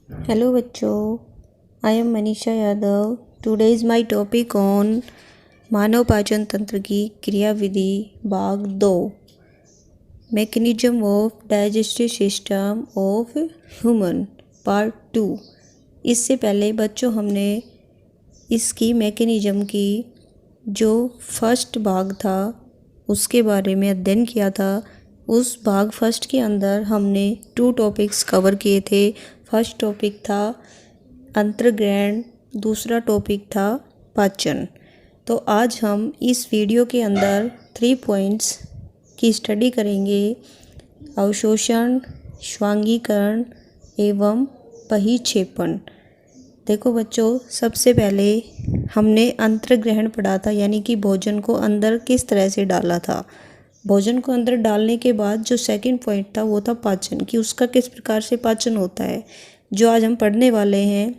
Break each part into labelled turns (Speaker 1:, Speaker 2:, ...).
Speaker 1: Hello बच्चों, I am Manisha Yadav. Today is my topic on मानव पाचन तंत्र की क्रियाविधि भाग 2, mechanism of digestive system of human part 2। इससे पहले बच्चों हमने इसकी मैकेनिज्म की जो फर्स्ट भाग था उसके बारे में अध्ययन किया था। उस भाग फर्स्ट के अंदर हमने 2 टॉपिक्स कवर किए थे। फर्स्ट टॉपिक था अंतर्ग्रहण, दूसरा टॉपिक था पाचन। तो आज हम इस वीडियो के अंदर 3 पॉइंट्स की स्टडी करेंगे: अवशोषण, श्वांगीकरण एवं बहिक्षेपण। देखो बच्चों, सबसे पहले हमने अंतर्ग्रहण पढ़ा था, यानी कि भोजन को अंदर किस तरह से डाला था। भोजन को अंदर डालने के बाद जो सेकंड पॉइंट था वो था पाचन, कि उसका किस प्रकार से पाचन होता है। जो आज हम पढ़ने वाले हैं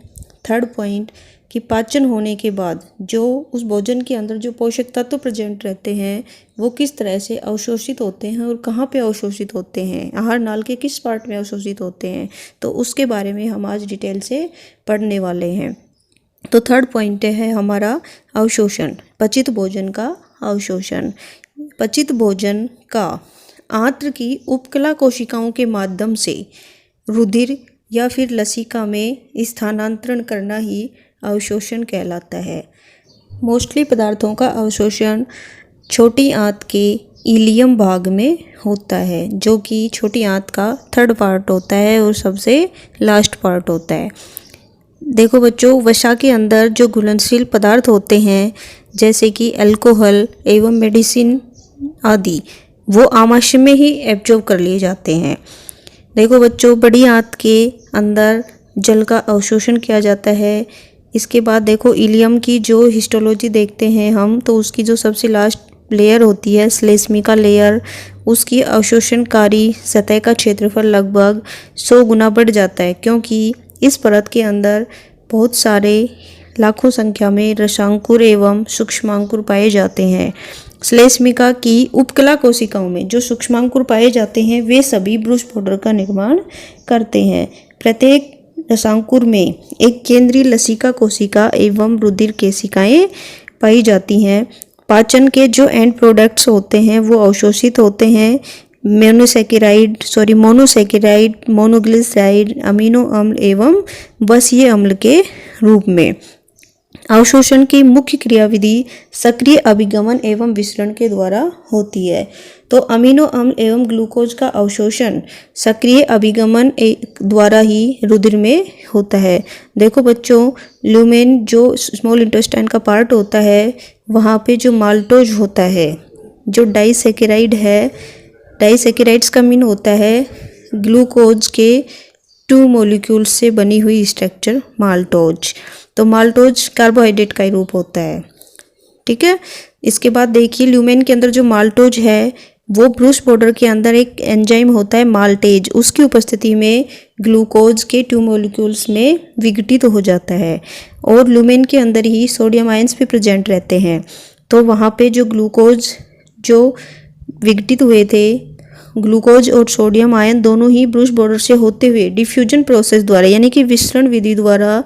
Speaker 1: थर्ड पॉइंट, कि पाचन होने के बाद जो उस भोजन के अंदर जो पोषक तत्व प्रेजेंट रहते हैं वो किस तरह से अवशोषित होते हैं और कहाँ पे अवशोषित होते हैं, आहार नाल के किस पार्ट में अवशोषित होते हैं, तो उसके बारे में हम आज डिटेल से पढ़ने वाले हैं। तो थर्ड पॉइंट है हमारा अवशोषण, पचित भोजन का अवशोषण। पचित भोजन का आंत्र की उपकला कोशिकाओं के माध्यम से रुधिर या फिर लसिका में स्थानांतरण करना ही अवशोषण कहलाता है। मोस्टली पदार्थों का अवशोषण छोटी आंत के इलियम भाग में होता है, जो कि छोटी आंत का थर्ड पार्ट होता है और सबसे लास्ट पार्ट होता है। देखो बच्चों, वसा के अंदर जो घुलनशील पदार्थ होते हैं जैसे कि अल्कोहल एवं मेडिसिन आदि, वो आमाशय में ही एब्जॉर्ब कर लिए जाते हैं। देखो बच्चों, बड़ी आंत के अंदर जल का अवशोषण किया जाता है। इसके बाद देखो, इलियम की जो हिस्टोलॉजी देखते हैं हम, तो उसकी जो सबसे लास्ट लेयर होती है श्लेष्मिका लेयर, उसकी अवशोषणकारी सतह का क्षेत्रफल लगभग 100 गुना बढ़ जाता है, क्योंकि इस परत के अंदर बहुत सारे लाखों संख्या में रसांकुर एवं सूक्ष्मांकुर पाए जाते हैं। श्लेष्मिका की उपकला कोशिकाओं में जो सूक्ष्मांकुर पाए जाते हैं वे सभी ब्रूस पाउडर का निर्माण करते हैं। प्रत्येक रसांकुर में एक केंद्रीय लसिका कोशिका एवं रुधिर केशिकाएं पाई जाती हैं। पाचन के जो एंड प्रोडक्ट्स होते हैं वो अवशोषित होते हैं मोनोसैकेराइड, मोनोग्लिसराइड, अमीनो अम्ल एवं बसीय अम्ल के रूप में। अवशोषण की मुख्य क्रियाविधि सक्रिय अभिगमन एवं विसरण के द्वारा होती है। तो अमीनो अम्ल एवं ग्लूकोज का अवशोषण सक्रिय अभिगमन द्वारा ही रुधिर में होता है। देखो बच्चों, ल्यूमेन जो स्मॉल इंटेस्टाइन का पार्ट होता है वहाँ पे जो माल्टोज होता है, जो डाइसैकेराइड है, डाइसैकेराइड्स का मीन होता है ग्लूकोज के 2 मॉलिक्यूल्स से बनी हुई स्ट्रक्चर माल्टोज। तो माल्टोज कार्बोहाइड्रेट का ही रूप होता है, ठीक है। इसके बाद देखिए, ल्यूमेन के अंदर जो माल्टोज है वो ब्रूस पाउडर के अंदर एक एंजाइम होता है माल्टेज, उसकी उपस्थिति में ग्लूकोज के 2 मॉलिक्यूल्स में विघटित हो जाता है। और ल्यूमेन के अंदर ही सोडियम आयंस भी प्रेजेंट रहते हैं। तो वहाँ पे जो ग्लूकोज जो विघटित हुए थे, ग्लूकोज और सोडियम आयन दोनों ही ब्रूस पाउडर से होते हुए डिफ्यूजन प्रोसेस द्वारा, यानी कि विसरण विधि द्वारा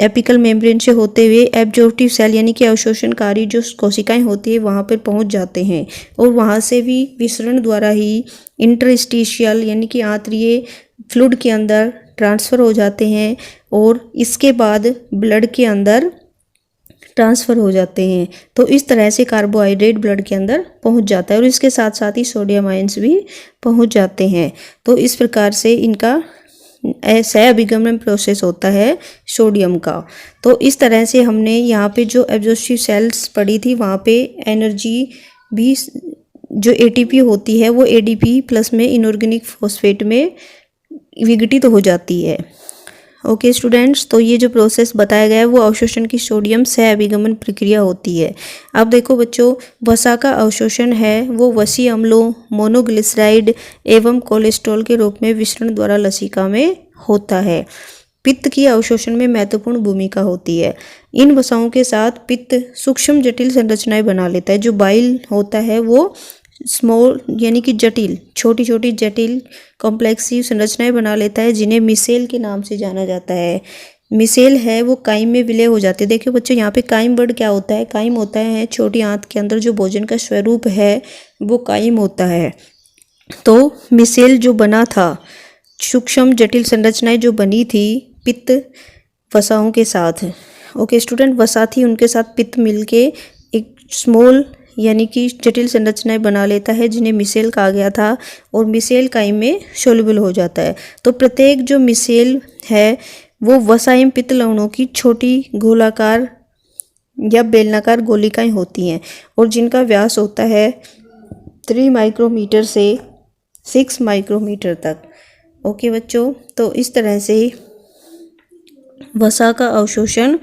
Speaker 1: एपिकल मेम्ब्रेन से होते हुए एब्जॉर्प्टिव सेल यानी कि अवशोषणकारी जो कोशिकाएं होती है वहाँ पर पहुँच जाते हैं, और वहाँ से भी विसरण द्वारा ही इंटरस्टिशियल यानी कि आंतरीय फ्लूइड के अंदर ट्रांसफ़र हो जाते हैं, और इसके बाद ब्लड के अंदर ट्रांसफ़र हो जाते हैं। तो इस तरह से कार्बोहाइड्रेट ब्लड के अंदर पहुंच जाता है, और इसके साथ साथ ही सोडियम आयंस भी पहुंच जाते हैं। तो इस प्रकार से इनका सह अभिगमन प्रोसेस होता है सोडियम का। तो इस तरह से हमने यहाँ पे जो एब्जॉर्प्टिव सेल्स पढ़ी थी वहाँ पे एनर्जी भी जो एटीपी होती है वो एडीपी प्लस में इनऑर्गेनिक फॉस्फेट में विघटित हो जाती है। ओके स्टूडेंट्स, तो ये जो प्रोसेस बताया गया है वो अवशोषण की सोडियम सह अभिगमन प्रक्रिया होती है। अब देखो बच्चों, वसा का अवशोषण है वो वसीय अम्लों, मोनोग्लिसराइड एवं कोलेस्ट्रॉल के रूप में विसरण द्वारा लसिका में होता है। पित्त की अवशोषण में महत्वपूर्ण भूमिका होती है। इन वसाओं के साथ पित्त सूक्ष्म जटिल संरचनाएं बना लेता है। जो बाइल होता है वो स्मॉल यानी कि जटिल, छोटी छोटी जटिल कॉम्प्लेक्सिव संरचनाएं बना लेता है, जिन्हें मिसेल के नाम से जाना जाता है। मिसेल है वो काइम में विलय हो जाते हैं। देखिए बच्चों, यहाँ पे काइम वर्ड क्या होता है? काइम होता है छोटी आंत के अंदर जो भोजन का स्वरूप है वो काइम होता है। तो मिसेल जो बना था, सूक्ष्म जटिल संरचनाएं जो बनी थी पित्त वसाओं के साथ, ओके स्टूडेंट, वसा थी उनके साथ पित्त मिलके एक स्मॉल यानी कि जटिल संरचनाएं बना लेता है, जिन्हें मिसेल कहा गया था, और मिसेल काइम में सोल्यूबल हो जाता है। तो प्रत्येक जो मिसेल है वो वसा एवं पित्त लवणों की छोटी गोलाकार या बेलनाकार गोलिकाएं होती हैं, और जिनका व्यास होता है 3 माइक्रोमीटर से 6 माइक्रोमीटर तक। ओके बच्चों, तो इस तरह से वसा का अवशोषण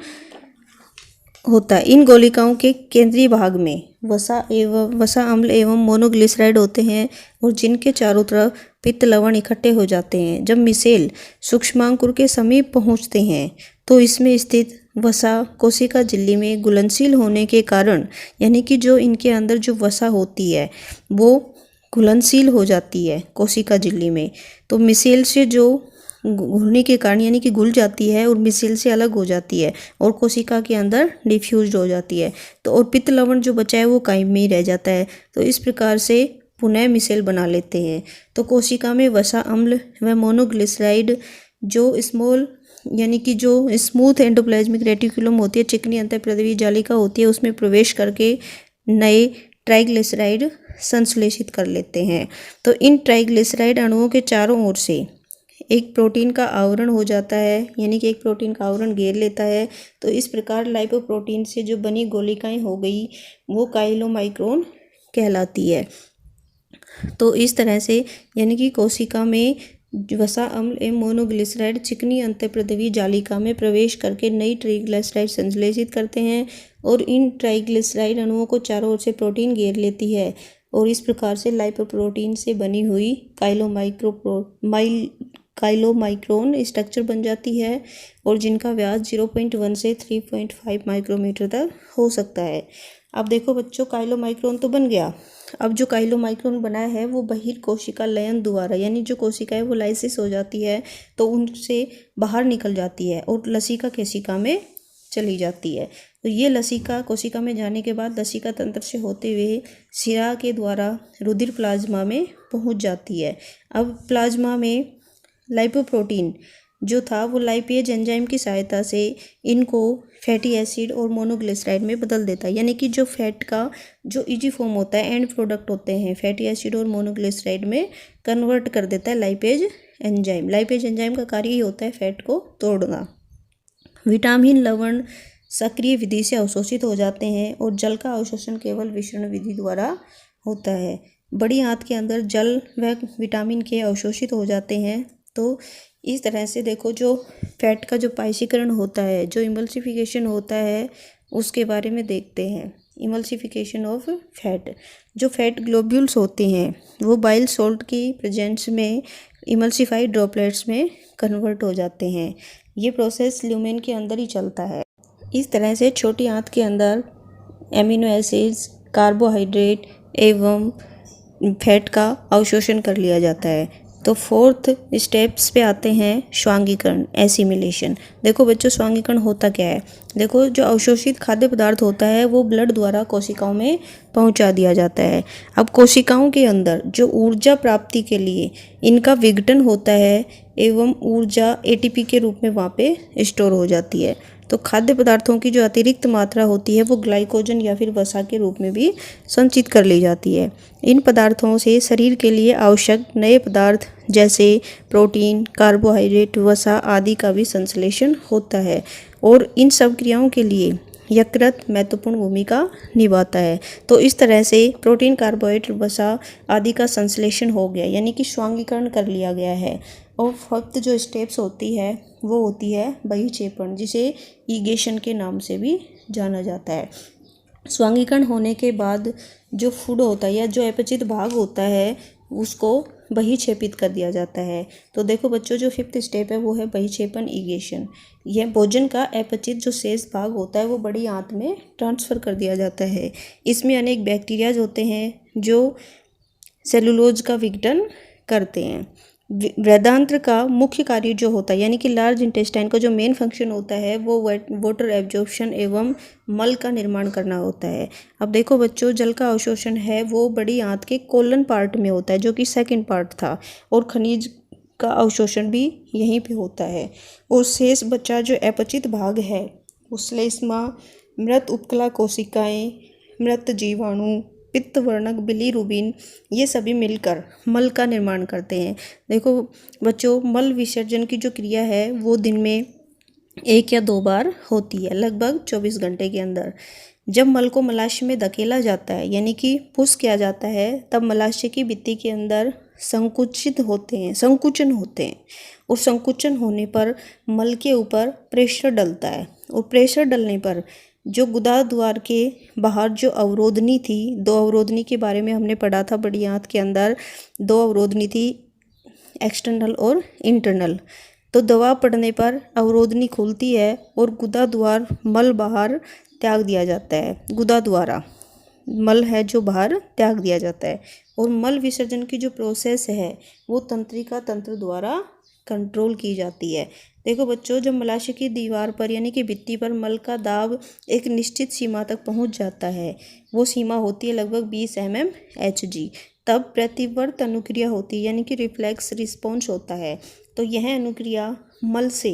Speaker 1: होता है। इन गोलिकाओं के केंद्रीय भाग में वसा अम्ल एवं मोनोग्लिसराइड होते हैं, और जिनके चारों तरफ पित्त लवण इकट्ठे हो जाते हैं। जब मिसेल सूक्ष्मांकुर के समीप पहुंचते हैं तो इसमें स्थित वसा कोशिका झिल्ली में घुलनशील होने के कारण, यानी कि जो इनके अंदर जो वसा होती है वो घुलनशील हो जाती है कोशिका झिल्ली में। तो मिसेल से जो घुलने के कारण यानी कि घुल जाती है और मिसेल से अलग हो जाती है और कोशिका के अंदर डिफ्यूज हो जाती है। तो और पित्त लवण जो बचा है वो काइम में ही रह जाता है। तो इस प्रकार से पुनः मिसेल बना लेते हैं। तो कोशिका में वसा अम्ल व मोनोग्लिसराइड जो स्मॉल यानी कि जो स्मूथ एंडोप्लाज्मिक रेटिकुलम होती है, चिकनी अंतःप्रद्रवी जालिका होती है, उसमें प्रवेश करके नए ट्राइग्लिसराइड संश्लेषित कर लेते हैं। तो इन ट्राइग्लिसराइड अणुओं के चारों ओर से एक प्रोटीन का आवरण हो जाता है, यानी कि एक प्रोटीन का आवरण घेर लेता है। तो इस प्रकार लाइपोप्रोटीन से जो बनी गोलिकाएं हो गई वो काइलोमाइक्रोन कहलाती है। तो इस तरह से यानी कि कोशिका में वसा अम्ल एवं मोनोग्लिसराइड चिकनी अंतःप्रद्रवी जालिका में प्रवेश करके नई ट्राइग्लिसराइड संश्लेषित करते हैं, और इन ट्राइग्लिसराइड अणुओं को चारों ओर से प्रोटीन घेर लेती है, और इस प्रकार से लाइपोप्रोटीन से बनी हुई काइलोमाइक्रोन स्ट्रक्चर बन जाती है, और जिनका व्यास 0.1 से 3.5 माइक्रोमीटर तक हो सकता है। अब देखो बच्चों, काइलोमाइक्रोन तो बन गया। अब जो काइलोमाइक्रोन बना है वो बहिर्कोशिका लयन द्वारा, यानी जो कोशिका है वो लाइसिस हो जाती है तो उनसे बाहर निकल जाती है और लसिका कोशिका में चली जाती है। तो ये लसिका कोशिका में जाने के बाद लसिका तंत्र से होते हुए शिरा के द्वारा रुधिर प्लाज्मा में पहुंच जाती है। अब प्लाज्मा में लाइपोप्रोटीन जो था वो लाइपेज एंजाइम की सहायता से इनको फैटी एसिड और मोनोग्लिसराइड में बदल देता है, यानी कि जो फैट का जो इजी फॉर्म होता है, एंड प्रोडक्ट होते हैं, फैटी एसिड और मोनोग्लिसराइड में कन्वर्ट कर देता है लाइपेज एंजाइम। लाइपेज एंजाइम का कार्य ही होता है फैट को तोड़ना। विटामिन लवण सक्रिय विधि से अवशोषित हो जाते हैं, और जल का अवशोषण केवल विसरण विधि द्वारा होता है। बड़ी आंत के अंदर जल व विटामिन के अवशोषित हो जाते हैं। तो इस तरह से देखो, जो फैट का जो पाइशीकरण होता है, जो इमल्सिफिकेशन होता है, उसके बारे में देखते हैं। इमल्सिफिकेशन ऑफ फैट, जो फैट ग्लोब्यूल्स होते हैं वो बाइल सॉल्ट की प्रेजेंस में इमल्सिफाइड ड्रॉपलेट्स में कन्वर्ट हो जाते हैं। ये प्रोसेस ल्यूमेन के अंदर ही चलता है। इस तरह से छोटी आंत के अंदर एमिनो एसिड्स, कार्बोहाइड्रेट एवं फैट का अवशोषण कर लिया जाता है। तो फोर्थ स्टेप्स पे आते हैं स्वांगीकरण, एसिमिलेशन। देखो बच्चों, स्वांगीकरण होता क्या है? देखो, जो अवशोषित खाद्य पदार्थ होता है वो ब्लड द्वारा कोशिकाओं में पहुंचा दिया जाता है। अब कोशिकाओं के अंदर जो ऊर्जा प्राप्ति के लिए इनका विघटन होता है एवं ऊर्जा एटीपी के रूप में वहाँ पे स्टोर हो जाती है। तो खाद्य पदार्थों की जो अतिरिक्त मात्रा होती है वो ग्लाइकोजन या फिर वसा के रूप में भी संचित कर ली जाती है। इन पदार्थों से शरीर के लिए आवश्यक नए पदार्थ जैसे प्रोटीन, कार्बोहाइड्रेट, वसा आदि का भी संश्लेषण होता है, और इन सब क्रियाओं के लिए यकृत महत्वपूर्ण भूमिका निभाता है। तो इस तरह से प्रोटीन, कार्बोहाइड्रेट, वसा आदि का संश्लेषण हो गया, यानी कि स्वांगीकरण कर लिया गया है। और फर्स्ट जो स्टेप्स होती है वो होती है बहिक्षेपण, जिसे ईगेशन के नाम से भी जाना जाता है। स्वांगीकरण होने के बाद जो फूड होता है या जो अपचित भाग होता है उसको बहिक्षेपित कर दिया जाता है। तो देखो बच्चों, जो फिफ्थ स्टेप है वो है बहिक्षेपण, ईगेशन। यह भोजन का अपचित जो शेष भाग होता है वो बड़ी आंत में ट्रांसफ़र कर दिया जाता है। इसमें अनेक बैक्टीरियाज होते हैं जो सेलुलोज का विघटन करते हैं। वृद्धआंत्र का मुख्य कार्य जो होता है यानी कि लार्ज इंटेस्टाइन का जो मेन फंक्शन होता है वो वाटर एब्जॉर्प्शन एवं मल का निर्माण करना होता है। अब देखो बच्चों, जल का अवशोषण है वो बड़ी आंत के कोलन पार्ट में होता है जो कि सेकंड पार्ट था, और खनिज का अवशोषण भी यहीं पे होता है। और शेष बचा जो अपचित भाग है वो श्लेष्मा, मृत उपकला कोशिकाएं, मृत जीवाणु, पित्त वर्णक बिलीरुबिन, ये सभी मिलकर मल का निर्माण करते हैं। देखो बच्चों, मल विसर्जन की जो क्रिया है वो दिन में 1 या 2 बार होती है, लगभग 24 घंटे के अंदर। जब मल को मलाशय में धकेला जाता है यानी कि पुश किया जाता है, तब मलाशय की भित्ति के अंदर संकुचन होते हैं और संकुचन होने पर मल के ऊपर प्रेशर डलता है, और प्रेशर डलने पर जो गुदा द्वार के बाहर जो अवरोधनी थी, 2 अवरोधनी के बारे में हमने पढ़ा था बड़ी आंत के अंदर, 2 अवरोधनी थी, एक्सटर्नल और इंटरनल। तो दबाव पड़ने पर अवरोधनी खुलती है और गुदा द्वार मल बाहर त्याग दिया जाता है। गुदा द्वारा मल है जो बाहर त्याग दिया जाता है। और मल विसर्जन की जो प्रोसेस है वो तंत्रिका तंत्र द्वारा कंट्रोल की जाती है। देखो बच्चों, जब मलाशय की दीवार पर यानी कि भित्ति पर मल का दाब एक निश्चित सीमा तक पहुंच जाता है, वो सीमा होती है लगभग 20 mmHg, तब प्रतिवर्त अनुक्रिया होती है यानी कि रिफ्लेक्स रिस्पॉन्स होता है। तो यह अनुक्रिया मल से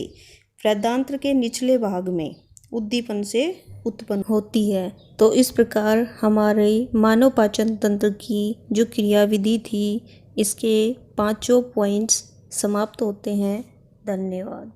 Speaker 1: वृद्धआंत्र के निचले भाग में उद्दीपन से उत्पन्न होती है। तो इस प्रकार हमारे मानव पाचन तंत्र की जो क्रियाविधि थी, इसके 5 पॉइंट्स समाप्त होते हैं। धन्यवाद।